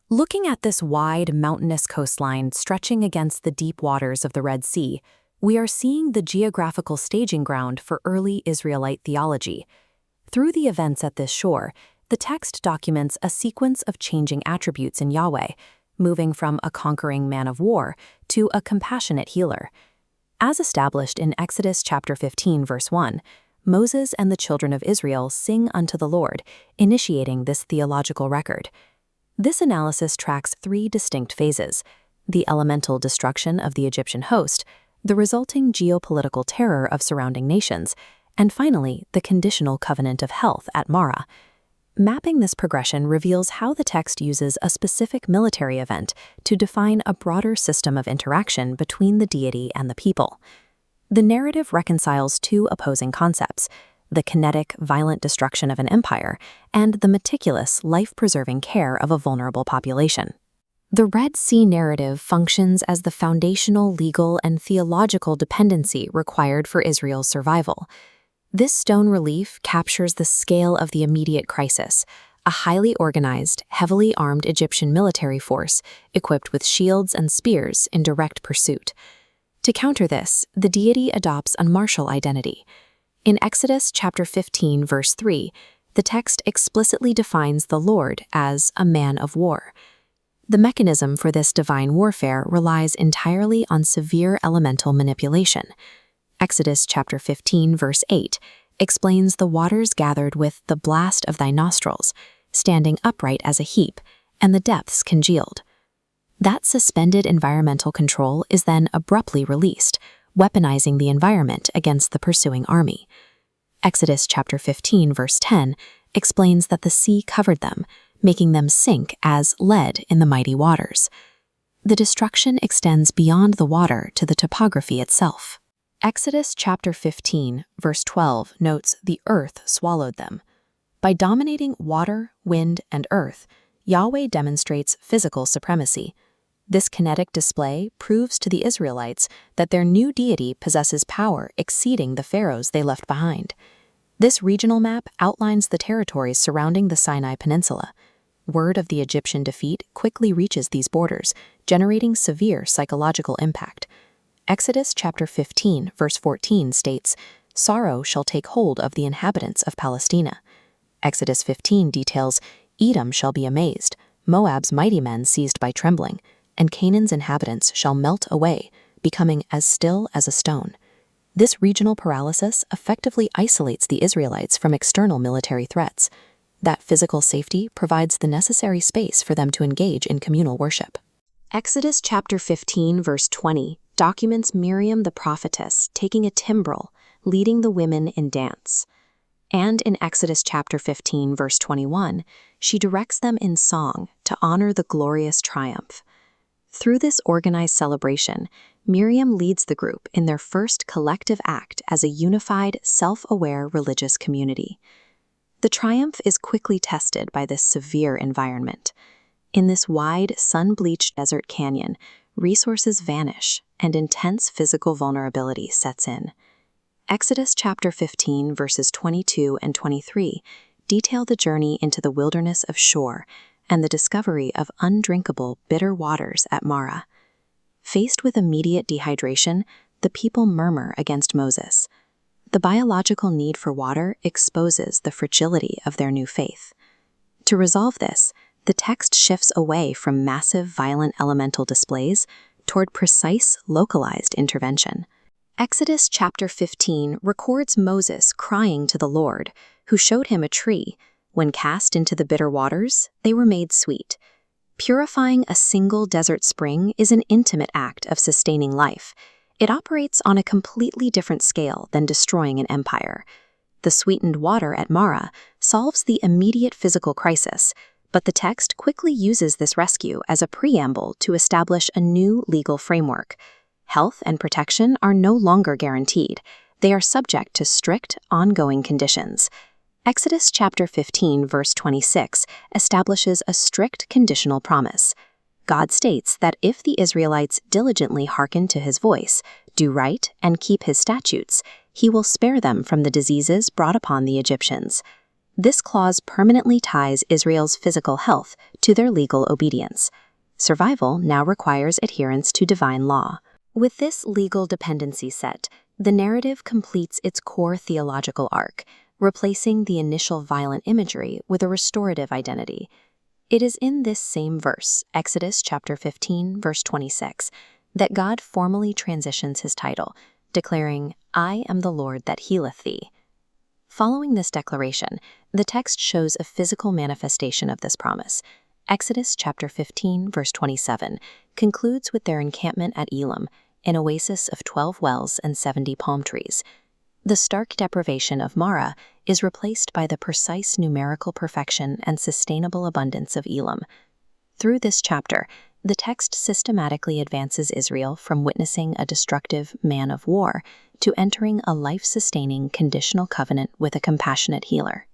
Looking at this wide, mountainous coastline stretching against the deep waters of the Red Sea, we are seeing the geographical staging ground for early Israelite theology. Through the events at this shore, the text documents a sequence of changing attributes in Yahweh, moving from a conquering man of war to a compassionate healer. As established in Exodus chapter 15, verse 1, Moses and the children of Israel sing unto the Lord, initiating this theological record. This analysis tracks three distinct phases: the elemental destruction of the Egyptian host, the resulting geopolitical terror of surrounding nations, and finally, the conditional covenant of health at Marah. Mapping this progression reveals how the text uses a specific military event to define a broader system of interaction between the deity and the people. The narrative reconciles two opposing concepts: the kinetic, violent destruction of an empire, and the meticulous, life-preserving care of a vulnerable population. The Red Sea narrative functions as the foundational legal and theological dependency required for Israel's survival. This stone relief captures the scale of the immediate crisis: a highly organized, heavily armed Egyptian military force equipped with shields and spears in direct pursuit. To counter this, the deity adopts a martial identity. In Exodus chapter 15, verse 3, the text explicitly defines the Lord as a man of war. The mechanism for this divine warfare relies entirely on severe elemental manipulation. Exodus chapter 15, verse 8, explains the waters gathered with the blast of thy nostrils, standing upright as a heap, and the depths congealed. That suspended environmental control is then abruptly released, weaponizing the environment against the pursuing army. Exodus chapter 15, verse 10, explains that the sea covered them, making them sink as lead in the mighty waters. The destruction extends beyond the water to the topography itself. Exodus chapter 15, verse 12 notes the earth swallowed them. By dominating water, wind, and earth, Yahweh demonstrates physical supremacy. This kinetic display proves to the Israelites that their new deity possesses power exceeding the pharaohs they left behind. This regional map outlines the territories surrounding the Sinai Peninsula. Word of the Egyptian defeat quickly reaches these borders, generating severe psychological impact. Exodus chapter 15, verse 14 states, "Sorrow shall take hold of the inhabitants of Palestina." Exodus 15 details, "Edom shall be amazed, Moab's mighty men seized by trembling, and Canaan's inhabitants shall melt away, becoming as still as a stone." This regional paralysis effectively isolates the Israelites from external military threats. That physical safety provides the necessary space for them to engage in communal worship. Exodus chapter 15, verse 20, documents Miriam the prophetess taking a timbrel, leading the women in dance. And in Exodus chapter 15, verse 21, she directs them in song to honor the glorious triumph. Through this organized celebration, Miriam leads the group in their first collective act as a unified, self-aware religious community. The triumph is quickly tested by this severe environment. In this wide, sun-bleached desert canyon, resources vanish and intense physical vulnerability sets in. Exodus chapter 15, verses 22 and 23 detail the journey into the wilderness of Shur and the discovery of undrinkable, bitter waters at Marah. Faced with immediate dehydration, the people murmur against Moses. The biological need for water exposes the fragility of their new faith. To resolve this, the text shifts away from massive, violent elemental displays toward precise, localized intervention. Exodus chapter 15 records Moses crying to the Lord, who showed him a tree. When cast into the bitter waters, they were made sweet. Purifying a single desert spring is an intimate act of sustaining life. It operates on a completely different scale than destroying an empire. The sweetened water at Marah solves the immediate physical crisis, but the text quickly uses this rescue as a preamble to establish a new legal framework. Health and protection are no longer guaranteed. They are subject to strict, ongoing conditions. Exodus chapter 15, verse 26 establishes a strict conditional promise. God states that if the Israelites diligently hearken to his voice, do right, and keep his statutes, he will spare them from the diseases brought upon the Egyptians. This clause permanently ties Israel's physical health to their legal obedience. Survival now requires adherence to divine law. With this legal dependency set, the narrative completes its core theological arc, replacing the initial violent imagery with a restorative identity. It is in this same verse, Exodus chapter 15, verse 26, that God formally transitions his title, declaring, "I am the Lord that healeth thee." Following this declaration, the text shows a physical manifestation of this promise. Exodus chapter 15, verse 27, concludes with their encampment at Elim, an oasis of 12 wells and 70 palm trees. The stark deprivation of Marah is replaced by the precise numerical perfection and sustainable abundance of Elim. Through this chapter, the text systematically advances Israel from witnessing a destructive man of war to entering a life-sustaining conditional covenant with a compassionate healer.